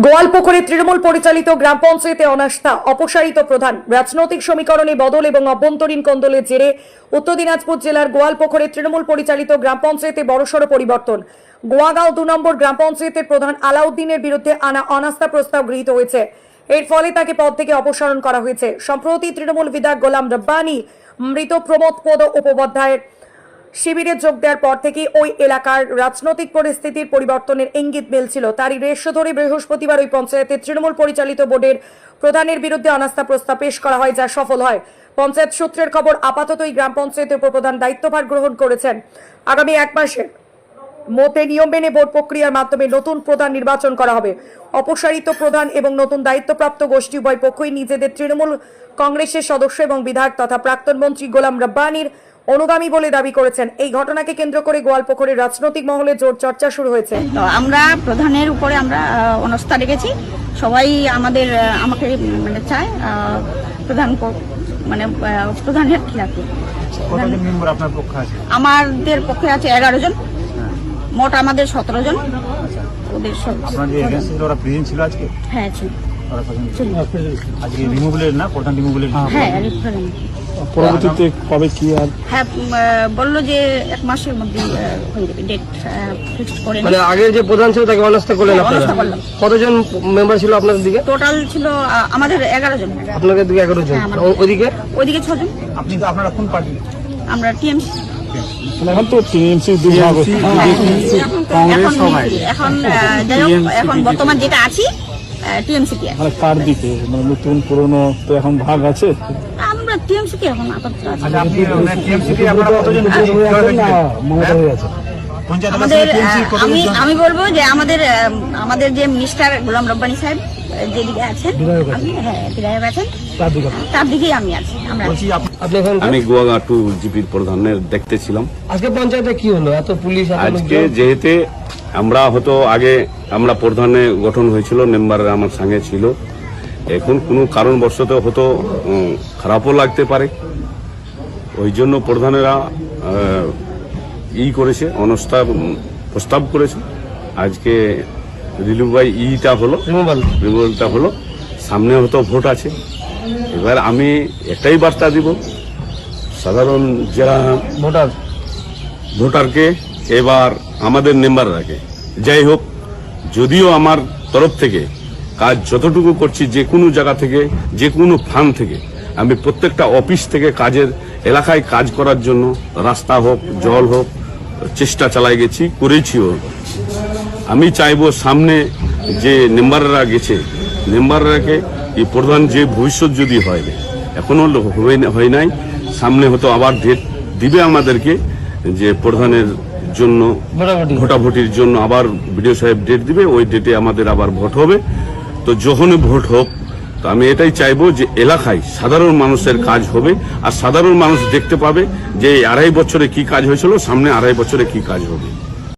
গোয়ালপুকুরে তৃণমূল পরিচালিত গ্রাম পঞ্চায়েতে অনাস্থা, অপসারিত প্রধান, রাজনৈতিক সমীকরণে বদল এবং অভ্যন্তরীণ কোন্দলের জেরে উত্তর দিনাজপুর জেলার গোয়ালপুকুরে তৃণমূল পরিচালিত গ্রাম পঞ্চায়েতে বড়সড় পরিবর্তন। গোয়াগাঁও 2 নম্বর গ্রাম পঞ্চায়েতের প্রধান আলাউদ্দিনের বিরুদ্ধে আনা অনাস্থা প্রস্তাব গৃহীত হয়েছে। এর ফলে তাকে পদ থেকে অপসারণ করা হয়েছে। সম্প্রতি তৃণমূল বিধায়ক গোলাম রব্বানী মৃত প্রমোদ পদ উপাধ্যায়ের শিবিরে যোগ দেওয়ার পর থেকে ওই এলাকার রাজনৈতিক পরিস্থিতির পরিবর্তনের ইঙ্গিত মিলছিল। তারই রেশ ধরে বৃহস্পতিবার ওই পঞ্চায়েতের তৃণমূল পরিচালিত বোর্ডের প্রধানের বিরুদ্ধে অনাস্থা প্রস্তাব পেশ করা হয়, যা সফল হয়। পঞ্চায়েত সূত্রের খবর, আপাতত এই গ্রাম পঞ্চায়েতের উপপ্রধান দায়িত্বভার গ্রহণ করেছেন। আগামী 1 মাসের মধ্যে নিয়ম মেনে ভোট প্রক্রিয়ার মাধ্যমে নতুন প্রধান নির্বাচন করা হবে। অপসারিত প্রধান এবং নতুন দায়িত্বপ্রাপ্ত গোষ্ঠী উভয় পক্ষই নিজেদের তৃণমূল কংগ্রেসের সদস্য এবং বিধায়ক তথা প্রাক্তন মন্ত্রী গোলাম রব্বানীর অনুগামী বলে দাবি করেছেন। এই ঘটনাকে কেন্দ্র করে গোয়ালপুকুরের রাজনৈতিক মহলে জোর চর্চা শুরু হয়েছে। আমরা প্রধানের উপরে আমরা অনাস্থা রেখেছি। সবাই আমাকে চায় প্রধান প্রধানের খিলাফে। আমাদের পক্ষে আছে 11 জন, মোট আমাদের 17 জন। ওদের সব ছিল আজকে। হ্যাঁ ছিল। আজকে রিমুভালের না, প্রধান রিমুভালের। হ্যাঁ, পরবর্তীতে কবে কি আর হ্যাঁ বললো যে 1 মাসের মধ্যে হয়ে যাবে, ডেট ফিক্সড করে। মানে আগের যে প্রধান ছিল তাকে অনাস্থা করলেন আপনারা? কতজন মেম্বার ছিল আপনাদের দিকে? টোটাল ছিল আমাদের 11 জন। আপনাদের দিকে 11 জন। ওইদিকে 6 জন। আপনারা কোন পার্টি? আমরা টিএমসি। এখন তো টিএমসি দুভাগ, এখন যাই হোক, এখন বর্তমান যেটা আছি টিএমসি কে। মানে কার দিকে, মানে নতুন পুরনো তো এখন ভাগ আছে। আমরা টিএমসি কে এখন আপাতত আছি। আচ্ছা, আপনি টিএমসি কে আপনারা কতজন হয়ে আছে? আমি বলবো যে আমাদের যে মিনিস্টার গোলাম রব্বানী সাহেব যেদিকে আছেন, হ্যাঁ বিধায়ক আছেন, তার দিকেই আমি আছি। আমি গোয়াগাঁও 2 জিপির প্রধানের দেখতেছিলাম। আজকে পঞ্চায়েতে কি হলো? এত পুলিশ আজকে যেহেতু আমরা আগে প্রধানে গঠন হয়েছিল, মেম্বার আমার সঙ্গে ছিল। এখন কোনো কারণবশত খারাপও লাগতে পারে, ওই জন্য প্রধানেরা করেছে, অনাস্থা প্রস্তাব করেছে। আজকে রিমুভালটা হলো, সামনে ভোট আছে। এবার আমি একটাই বার্তা দিব সাধারণ যারা ভোটারকে, এবার আমাদের মেম্বাররাকে, যাই হোক, যদিও আমার তরফ থেকে কাজ যতটুকু করছি, যে কোনো জায়গা থেকে, যে কোনো ফান্ড থেকে, আমি প্রত্যেকটা অফিস থেকে কাজের এলাকায় কাজ করার জন্য, রাস্তা হোক, জল হোক, চেষ্টা চালাই গেছি, করেছিও। আমি চাইবো সামনে যে মেম্বাররা গেছে, মেম্বাররাকে এই প্রধান যে ভবিষ্যৎ যদি হয়, এখনো হয় নাই, সামনে আবার ডেট দিবে আমাদেরকে, যে প্রধানের জন্য ভোটাভুটির জন্য আবার বিডিও সাহেব ডেট দিবে, ওই ডেটে আমাদের আবার ভোট হবে। তো যখনই ভোট হোক, তো আমি এটাই চাইবো যে এলাকায় সাধারণ মানুষের কাজ হবে, আর সাধারণ মানুষ দেখতে পাবে যে 2.5 বছরে কি কাজ হয়েছিল, সামনে 2.5 বছরে কি কাজ হবে।